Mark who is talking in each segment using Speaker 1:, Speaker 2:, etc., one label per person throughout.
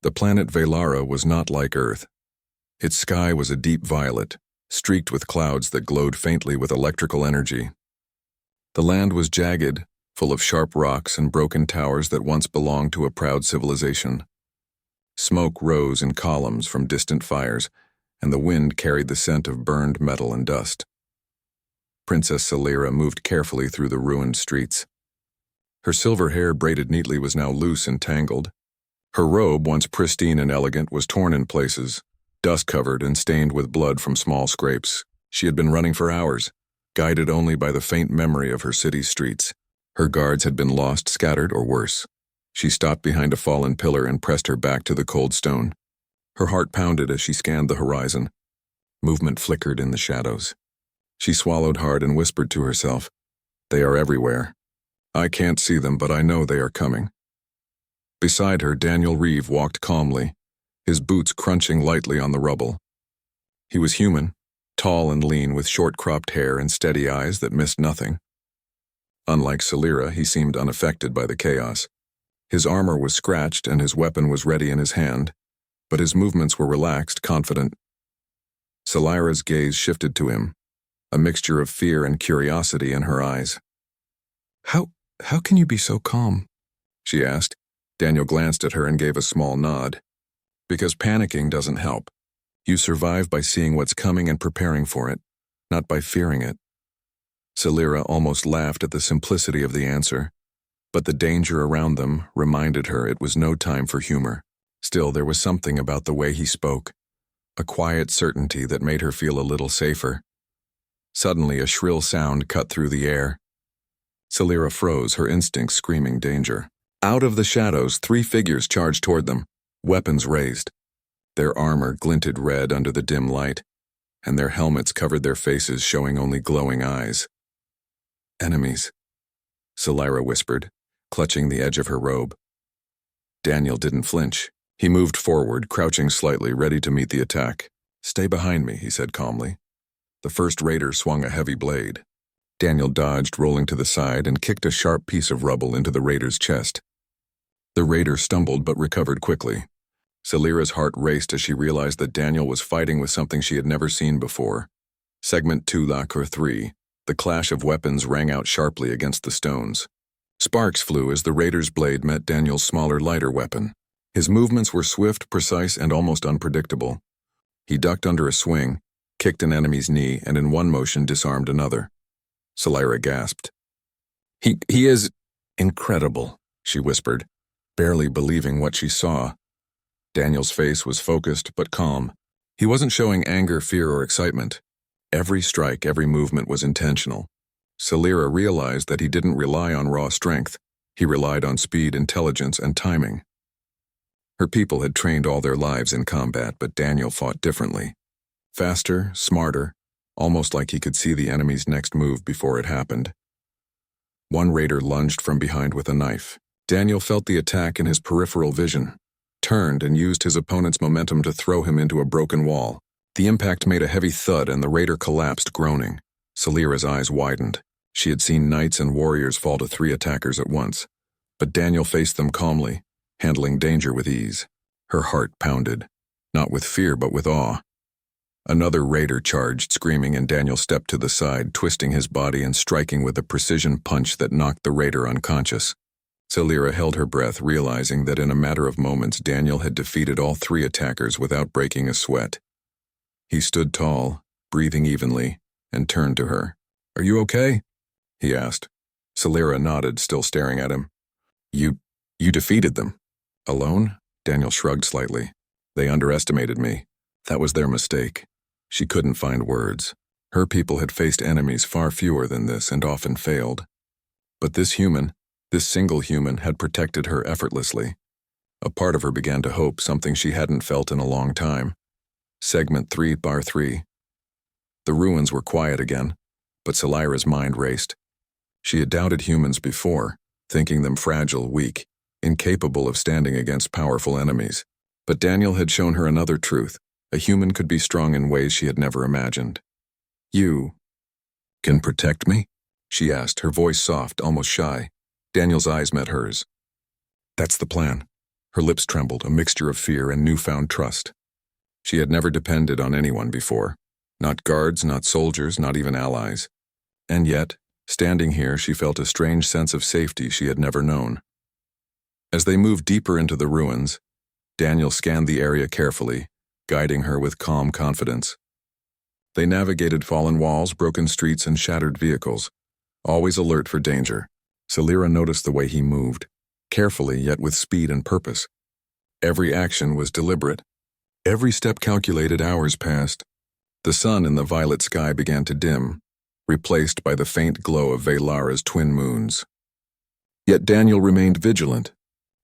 Speaker 1: The planet Velara was not like Earth. Its sky was a deep violet, streaked with clouds that glowed faintly with electrical energy. The land was jagged, full of sharp rocks and broken towers that once belonged to a proud civilization. Smoke rose in columns from distant fires, and the wind carried the scent of burned metal and dust. Princess Celira moved carefully through the ruined streets. Her silver hair braided neatly was now loose and tangled. Her robe, once pristine and elegant, was torn in places, dust-covered and stained with blood from small scrapes. She had been running for hours, guided only by the faint memory of her city's streets. Her guards had been lost, scattered, or worse. She stopped behind a fallen pillar and pressed her back to the cold stone. Her heart pounded as she scanned the horizon. Movement flickered in the shadows. She swallowed hard and whispered to herself, "They are everywhere. I can't see them, but I know they are coming." Beside her, Daniel Reeve walked calmly, his boots crunching lightly on the rubble. He was human, tall and lean with short-cropped hair and steady eyes that missed nothing. Unlike Celira, he seemed unaffected by the chaos. His armor was scratched and his weapon was ready in his hand, but his movements were relaxed, confident. Celira's gaze shifted to him, a mixture of fear and curiosity in her eyes. How can you be so calm?" she asked. Daniel glanced at her and gave a small nod. "Because panicking doesn't help. You survive by seeing what's coming and preparing for it, not by fearing it." Celira almost laughed at the simplicity of the answer, but the danger around them reminded her it was no time for humor. Still, there was something about the way he spoke, a quiet certainty that made her feel a little safer. Suddenly, a shrill sound cut through the air. Celira froze, her instincts screaming danger. Out of the shadows, 3 figures charged toward them, weapons raised. Their armor glinted red under the dim light, and their helmets covered their faces, showing only glowing eyes. "Enemies," Celira whispered, clutching the edge of her robe. Daniel didn't flinch. He moved forward, crouching slightly, ready to meet the attack. "Stay behind me," he said calmly. The first raider swung a heavy blade. Daniel dodged, rolling to the side, and kicked a sharp piece of rubble into the raider's chest. The raider stumbled but recovered quickly. Celira's heart raced as she realized that Daniel was fighting with something she had never seen before. Segment 2, Lacre 3. The clash of weapons rang out sharply against the stones. Sparks flew as the raider's blade met Daniel's smaller, lighter weapon. His movements were swift, precise, and almost unpredictable. He ducked under a swing, kicked an enemy's knee, and in one motion disarmed another. Celira gasped. He is incredible," she whispered, barely believing what she saw. Daniel's face was focused but calm. He wasn't showing anger, fear, or excitement. Every strike, every movement was intentional. Celira realized that he didn't rely on raw strength. He relied on speed, intelligence, and timing. Her people had trained all their lives in combat, but Daniel fought differently. Faster, smarter, almost like he could see the enemy's next move before it happened. One raider lunged from behind with a knife. Daniel felt the attack in his peripheral vision, turned and used his opponent's momentum to throw him into a broken wall. The impact made a heavy thud and the raider collapsed, groaning. Celira's eyes widened. She had seen knights and warriors fall to 3 attackers at once, but Daniel faced them calmly, handling danger with ease. Her heart pounded, not with fear but with awe. Another raider charged, screaming, and Daniel stepped to the side, twisting his body and striking with a precision punch that knocked the raider unconscious. Celira held her breath, realizing that in a matter of moments Daniel had defeated all 3 attackers without breaking a sweat. He stood tall, breathing evenly, and turned to her. "Are you okay?" he asked. Celira nodded, still staring at him. You defeated them." "Alone?" Daniel shrugged slightly. "They underestimated me. That was their mistake." She couldn't find words. Her people had faced enemies far fewer than this and often failed. But this single human, had protected her effortlessly. A part of her began to hope, something she hadn't felt in a long time. Segment 3, Bar 3. The ruins were quiet again, but Celira's mind raced. She had doubted humans before, thinking them fragile, weak, incapable of standing against powerful enemies. But Daniel had shown her another truth. A human could be strong in ways she had never imagined. "You can protect me?" she asked, her voice soft, almost shy. Daniel's eyes met hers. "That's the plan." Her lips trembled, a mixture of fear and newfound trust. She had never depended on anyone before. Not guards, not soldiers, not even allies. And yet, standing here, she felt a strange sense of safety she had never known. As they moved deeper into the ruins, Daniel scanned the area carefully, guiding her with calm confidence. They navigated fallen walls, broken streets, and shattered vehicles, always alert for danger. Scifi noticed the way he moved, carefully yet with speed and purpose. Every action was deliberate. Every step calculated. Hours passed. The sun in the violet sky began to dim, replaced by the faint glow of Velara's twin moons. Yet Daniel remained vigilant.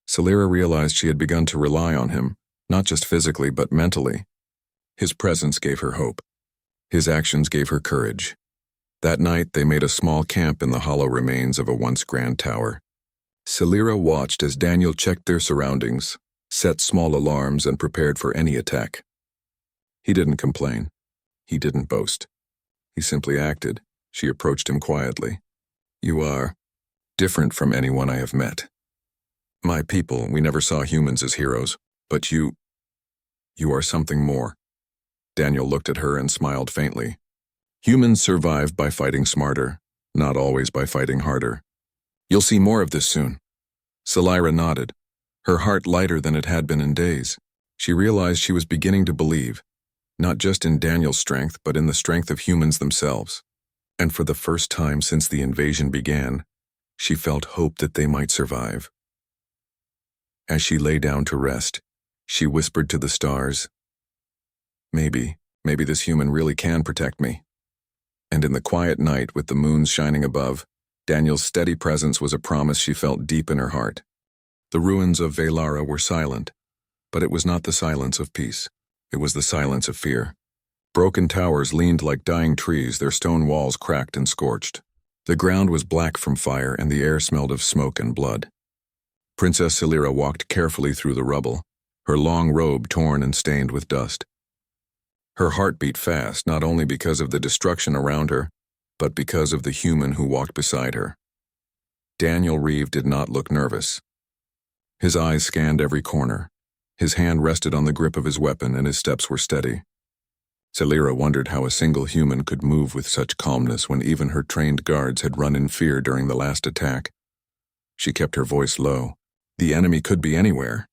Speaker 1: Scifi realized she had begun to rely on him, not just physically but mentally. His presence gave her hope. His actions gave her courage. That night they made a small camp in the hollow remains of a once grand tower. Scifi watched as Daniel checked their surroundings, set small alarms, and prepared for any attack. He didn't complain. He didn't boast. He simply acted. She approached him quietly. "You are different from anyone I have met. My people, we never saw humans as heroes, but you are something more." Daniel looked at her and smiled faintly. "Humans survive by fighting smarter, not always by fighting harder. You'll see more of this soon." Scifi nodded, her heart lighter than it had been in days. She realized she was beginning to believe, not just in Daniel's strength, but in the strength of humans themselves. And for the first time since the invasion began, she felt hope that they might survive. As she lay down to rest, she whispered to the stars, Maybe this human really can protect me." And in the quiet night, with the moons shining above, Daniel's steady presence was a promise she felt deep in her heart. The ruins of Velara were silent, but it was not the silence of peace. It was the silence of fear. Broken towers leaned like dying trees, their stone walls cracked and scorched. The ground was black from fire, and the air smelled of smoke and blood. Princess Scifi walked carefully through the rubble, her long robe torn and stained with dust. Her heart beat fast, not only because of the destruction around her, but because of the human who walked beside her. Daniel Reeve did not look nervous. His eyes scanned every corner. His hand rested on the grip of his weapon, and his steps were steady. Scifi wondered how a single human could move with such calmness when even her trained guards had run in fear during the last attack. She kept her voice low. "The enemy could be anywhere.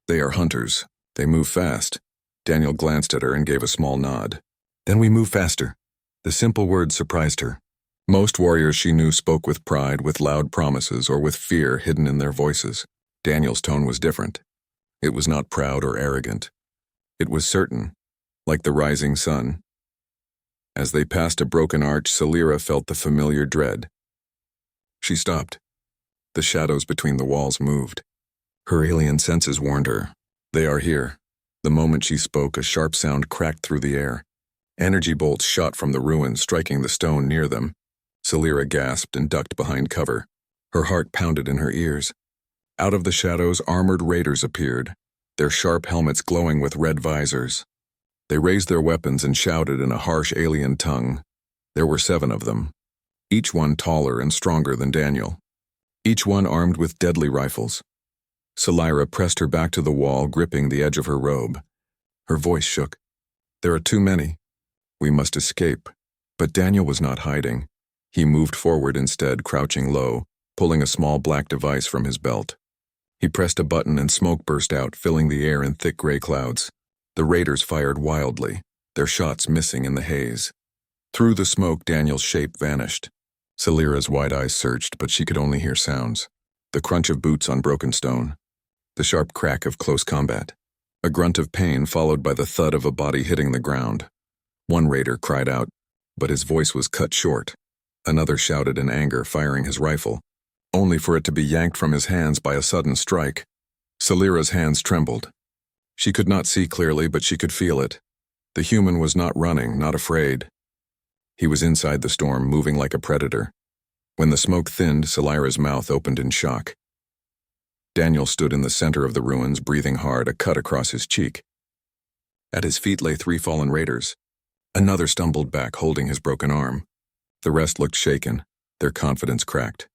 Speaker 1: They are hunters. They move fast." Daniel glanced at her and gave a small nod. "Then we move faster." The simple words surprised her. Most warriors she knew spoke with pride, with loud promises, or with fear hidden in their voices. Daniel's tone was different. It was not proud or arrogant. It was certain, like the rising sun. As they passed a broken arch, Scifi felt the familiar dread. She stopped. The shadows between the walls moved. Her alien senses warned her. They are here. The moment she spoke, a sharp sound cracked through the air. Energy bolts shot from the ruins, striking the stone near them. Scifi gasped and ducked behind cover. Her heart pounded in her ears. Out of the shadows, armored raiders appeared, their sharp helmets glowing with red visors. They raised their weapons and shouted in a harsh alien tongue. There were 7 of them, each one taller and stronger than Daniel. Each one armed with deadly rifles. Scifi pressed her back to the wall, gripping the edge of her robe. Her voice shook. "There are too many. We must escape." But Daniel was not hiding. He moved forward instead, crouching low, pulling a small black device from his belt. He pressed a button and smoke burst out, filling the air in thick gray clouds. The raiders fired wildly, their shots missing in the haze. Through the smoke, Daniel's shape vanished. Scifi's wide eyes searched, but she could only hear sounds. The crunch of boots on broken stone. The sharp crack of close combat. A grunt of pain followed by the thud of a body hitting the ground. One raider cried out, but his voice was cut short. Another shouted in anger, firing his rifle, only for it to be yanked from his hands by a sudden strike. Scifi's hands trembled. She could not see clearly, but she could feel it. The human was not running, not afraid. He was inside the storm, moving like a predator. When the smoke thinned, Scifi's mouth opened in shock. Daniel stood in the center of the ruins, breathing hard, a cut across his cheek. At his feet lay 3 fallen raiders. Another stumbled back, holding his broken arm. The rest looked shaken, their confidence cracked.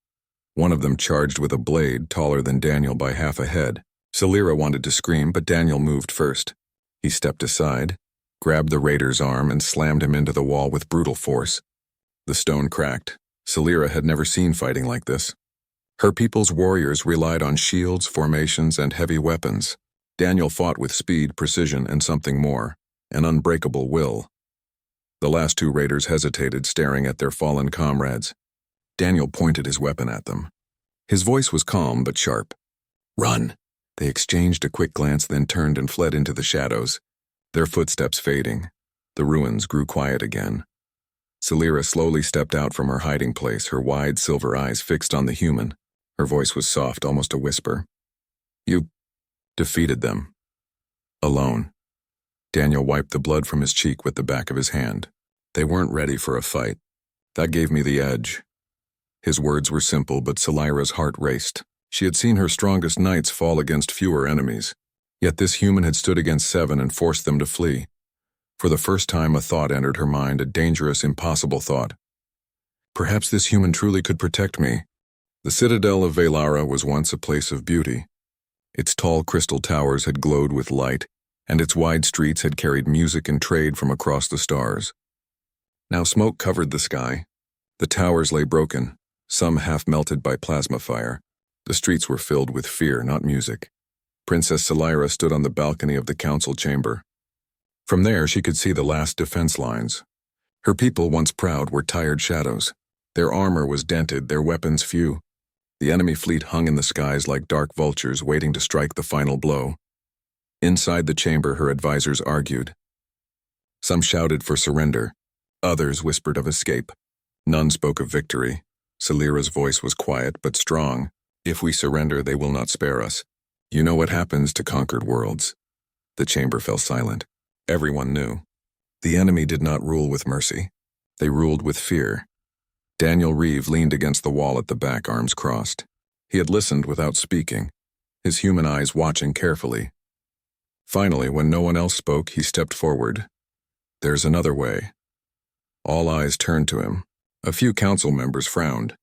Speaker 1: One of them charged with a blade taller than Daniel by half a head, Salira wanted to scream, but Daniel moved first. He stepped aside, grabbed the raider's arm, and slammed him into the wall with brutal force. The stone cracked. Salira had never seen fighting like this. Her people's warriors relied on shields, formations, and heavy weapons. Daniel fought with speed, precision, and something more, an unbreakable will. The last two raiders hesitated, staring at their fallen comrades. Daniel pointed his weapon at them. His voice was calm but sharp. "Run!" They exchanged a quick glance, then turned and fled into the shadows, their footsteps fading. The ruins grew quiet again. Salira slowly stepped out from her hiding place, her wide silver eyes fixed on the human. Her voice was soft, almost a whisper. "You defeated them. Alone." Daniel wiped the blood from his cheek with the back of his hand. "They weren't ready for a fight. That gave me the edge." His words were simple, but Salira's heart raced. She had seen her strongest knights fall against fewer enemies. Yet this human had stood against 7 and forced them to flee. For the first time, a thought entered her mind, a dangerous, impossible thought. Perhaps this human truly could protect me. The citadel of Velara was once a place of beauty. Its tall crystal towers had glowed with light, and its wide streets had carried music and trade from across the stars. Now smoke covered the sky. The towers lay broken, some half melted by plasma fire. The streets were filled with fear, not music. Princess Salira stood on the balcony of the council chamber. From there, she could see the last defense lines. Her people, once proud, were tired shadows. Their armor was dented, their weapons few. The enemy fleet hung in the skies like dark vultures waiting to strike the final blow. Inside the chamber, her advisors argued. Some shouted for surrender. Others whispered of escape. None spoke of victory. Salira's voice was quiet but strong. "If we surrender, they will not spare us. You know what happens to conquered worlds." The chamber fell silent. Everyone knew. The enemy did not rule with mercy. They ruled with fear. Daniel Reeve leaned against the wall at the back, arms crossed. He had listened without speaking, his human eyes watching carefully. Finally, when no one else spoke, he stepped forward. "There's another way." All eyes turned to him. A few council members frowned.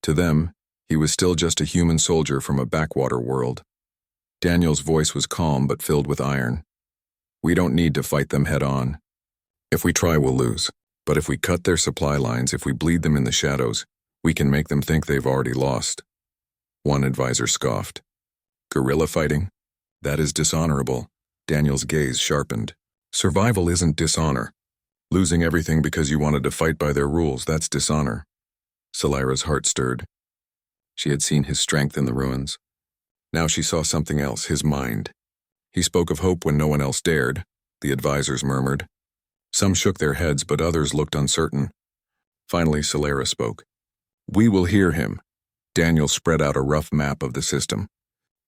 Speaker 1: To them, he was still just a human soldier from a backwater world. Daniel's voice was calm but filled with iron. "We don't need to fight them head on. If we try, we'll lose. But if we cut their supply lines, if we bleed them in the shadows, we can make them think they've already lost." One advisor scoffed. "Guerrilla fighting? That is dishonorable." Daniel's gaze sharpened. "Survival isn't dishonor. Losing everything because you wanted to fight by their rules, that's dishonor." Salira's heart stirred. She had seen his strength in the ruins. Now she saw something else, his mind. He spoke of hope when no one else dared, the advisors murmured. Some shook their heads, but others looked uncertain. Finally, Salira spoke. "We will hear him." Daniel spread out a rough map of the system.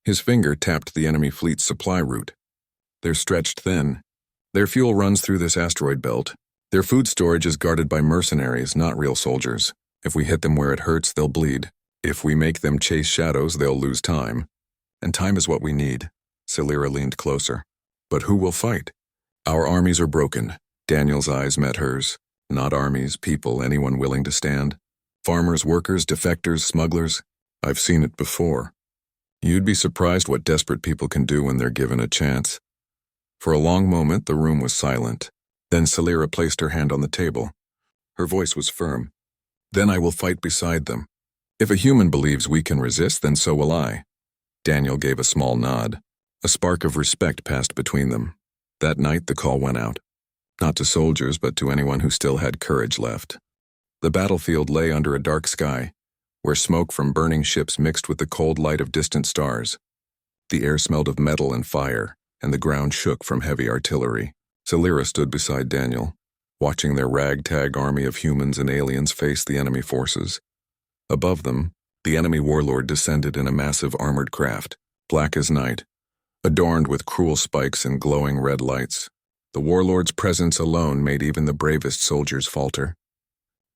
Speaker 1: His finger tapped the enemy fleet's supply route. They're stretched thin. Their fuel runs through this asteroid belt. Their food storage is guarded by mercenaries, not real soldiers. If we hit them where it hurts, they'll bleed. If we make them chase shadows, they'll lose time. And time is what we need. Salira leaned closer. But who will fight? Our armies are broken. Daniel's eyes met hers. Not armies, people, anyone willing to stand. Farmers, workers, defectors, smugglers. I've seen it before. You'd be surprised what desperate people can do when they're given a chance. For a long moment, the room was silent. Then Salira placed her hand on the table. Her voice was firm. "Then I will fight beside them. If a human believes we can resist, then so will I." Daniel gave a small nod. A spark of respect passed between them. That night, the call went out. Not to soldiers, but to anyone who still had courage left. The battlefield lay under a dark sky, where smoke from burning ships mixed with the cold light of distant stars. The air smelled of metal and fire, and the ground shook from heavy artillery. Salira stood beside Daniel, watching their ragtag army of humans and aliens face the enemy forces. Above them, the enemy warlord descended in a massive armored craft, black as night, adorned with cruel spikes and glowing red lights. The warlord's presence alone made even the bravest soldiers falter.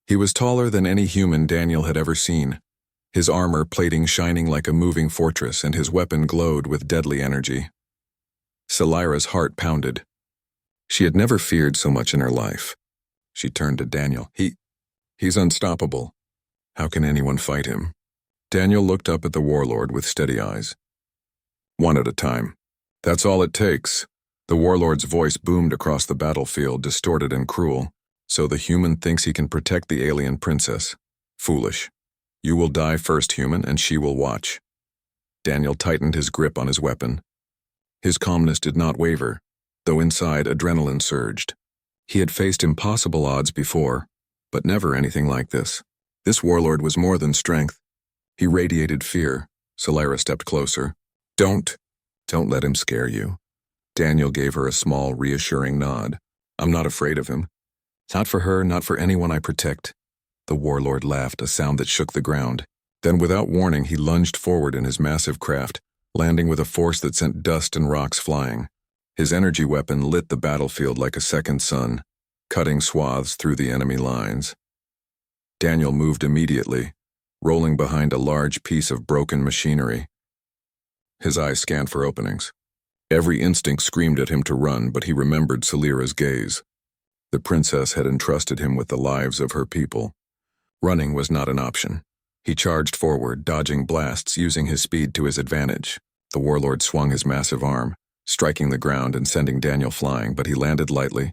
Speaker 1: He was taller than any human Daniel had ever seen, his armor plating shining like a moving fortress, and his weapon glowed with deadly energy. Salira's heart pounded. She had never feared so much in her life. She turned to Daniel. He's unstoppable. How can anyone fight him?" Daniel looked up at the warlord with steady eyes. one at a time. That's all it takes. The warlord's voice boomed across the battlefield, distorted and cruel. So the human thinks he can protect the alien princess. Foolish. You will die first, human, and she will watch. Daniel tightened his grip on his weapon. His calmness did not waver, though inside adrenaline surged. He had faced impossible odds before, but never anything like this. This warlord was more than strength. He radiated fear. Scifi stepped closer. Don't let him scare you. Daniel gave her a small, reassuring nod. I'm not afraid of him. Not for her, not for anyone I protect. The warlord laughed, a sound that shook the ground. Then, without warning, he lunged forward in his massive craft, landing with a force that sent dust and rocks flying. His energy weapon lit the battlefield like a second sun, cutting swaths through the enemy lines. Daniel moved immediately, rolling behind a large piece of broken machinery. His eyes scanned for openings. Every instinct screamed at him to run, but he remembered Scifi's gaze. The princess had entrusted him with the lives of her people. Running was not an option. He charged forward, dodging blasts, using his speed to his advantage. The warlord swung his massive arm, striking the ground and sending Daniel flying, but he landed lightly,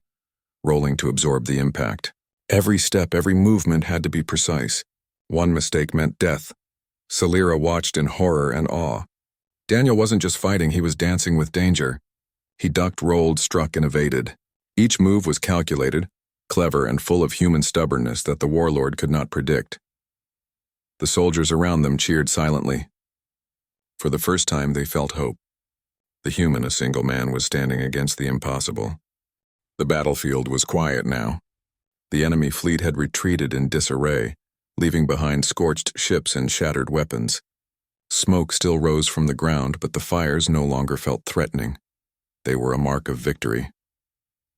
Speaker 1: rolling to absorb the impact. Every step, every movement had to be precise. One mistake meant death. Scifi watched in horror and awe. Daniel wasn't just fighting, he was dancing with danger. He ducked, rolled, struck, and evaded. Each move was calculated, clever, and full of human stubbornness that the warlord could not predict. The soldiers around them cheered silently. For the first time, they felt hope. The human, a single man, was standing against the impossible. The battlefield was quiet now. The enemy fleet had retreated in disarray, leaving behind scorched ships and shattered weapons. Smoke still rose from the ground, but the fires no longer felt threatening. They were a mark of victory.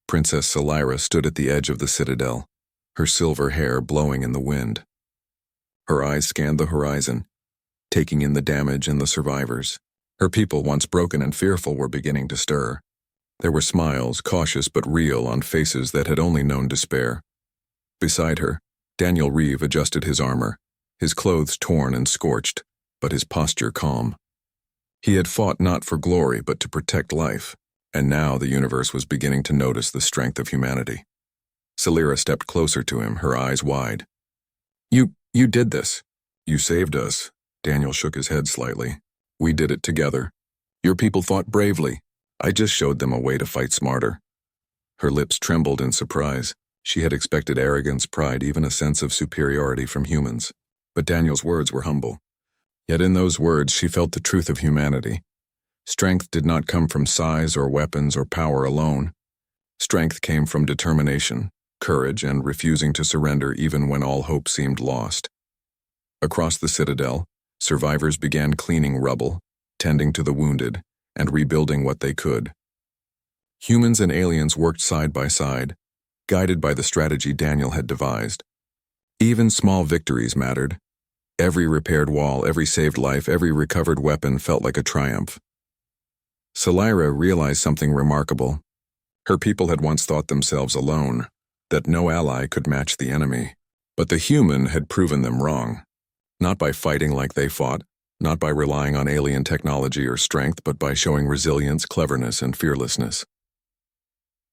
Speaker 1: Princess Scifi stood at the edge of the citadel, her silver hair blowing in the wind. Her eyes scanned the horizon, taking in the damage and the survivors. Her people, once broken and fearful, were beginning to stir. There were smiles, cautious but real, on faces that had only known despair. Beside her, Daniel Reeve adjusted his armor, his clothes torn and scorched, but his posture calm. He had fought not for glory, but to protect life, and now the universe was beginning to notice the strength of humanity. Scifi stepped closer to him, her eyes wide. You did this. You saved us. Daniel shook his head slightly. We did it together. Your people fought bravely. I just showed them a way to fight smarter. Her lips trembled in surprise. She had expected arrogance, pride, even a sense of superiority from humans. But Daniel's words were humble. Yet in those words she felt the truth of humanity. Strength did not come from size or weapons or power alone. Strength came from determination, courage, and refusing to surrender even when all hope seemed lost. Across the citadel, survivors began cleaning rubble, tending to the wounded, and rebuilding what they could. Humans and aliens worked side by side, guided by the strategy Daniel had devised. Even small victories mattered. Every repaired wall, every saved life, every recovered weapon felt like a triumph. Scifi realized something remarkable. Her people had once thought themselves alone, that no ally could match the enemy. But the human had proven them wrong. Not by fighting like they fought, not by relying on alien technology or strength, but by showing resilience, cleverness, and fearlessness.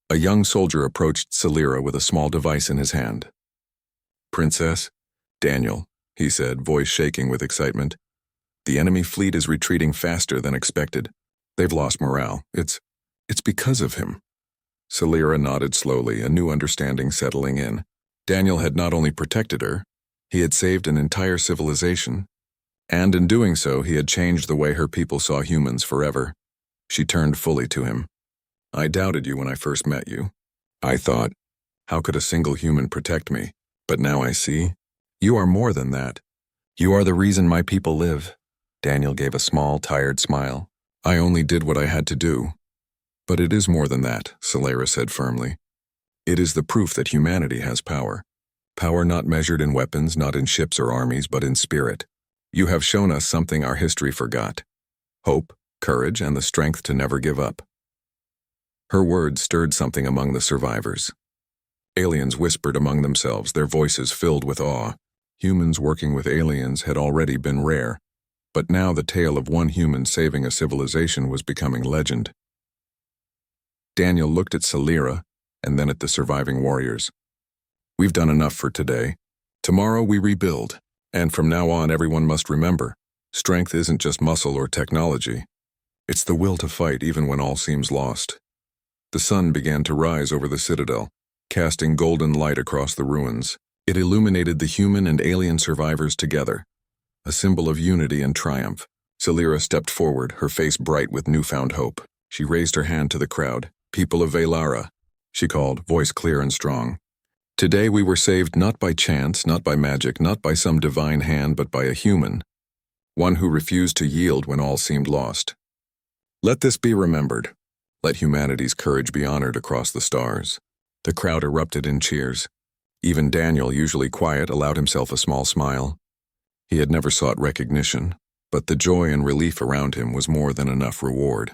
Speaker 1: A young soldier approached Scifi with a small device in his hand. Princess, Daniel, he said, voice shaking with excitement. The enemy fleet is retreating faster than expected. They've lost morale. It's because of him. Scifi nodded slowly, a new understanding settling in. Daniel had not only protected her, he had saved an entire civilization. And in doing so, he had changed the way her people saw humans forever. She turned fully to him. I doubted you when I first met you. I thought, how could a single human protect me? But now I see. You are more than that. You are the reason my people live. Daniel gave a small, tired smile. I only did what I had to do. But it is more than that, Scifi said firmly. It is the proof that humanity has power. Power not measured in weapons, not in ships or armies, but in spirit. You have shown us something our history forgot. Hope, courage, and the strength to never give up. Her words stirred something among the survivors. Aliens whispered among themselves, their voices filled with awe. Humans working with aliens had already been rare. But now the tale of one human saving a civilization was becoming legend. Daniel looked at Salira and then at the surviving warriors. We've done enough for today. Tomorrow we rebuild. And from now on, everyone must remember, strength isn't just muscle or technology. It's the will to fight even when all seems lost. The sun began to rise over the citadel, casting golden light across the ruins. It illuminated the human and alien survivors together, a symbol of unity and triumph. Salira stepped forward, her face bright with newfound hope. She raised her hand to the crowd. "People of Velara," she called, voice clear and strong. "Today we were saved not by chance, not by magic, not by some divine hand, but by a human, one who refused to yield when all seemed lost. Let this be remembered. Let humanity's courage be honored across the stars." The crowd erupted in cheers. Even Daniel, usually quiet, allowed himself a small smile. He had never sought recognition, but the joy and relief around him was more than enough reward.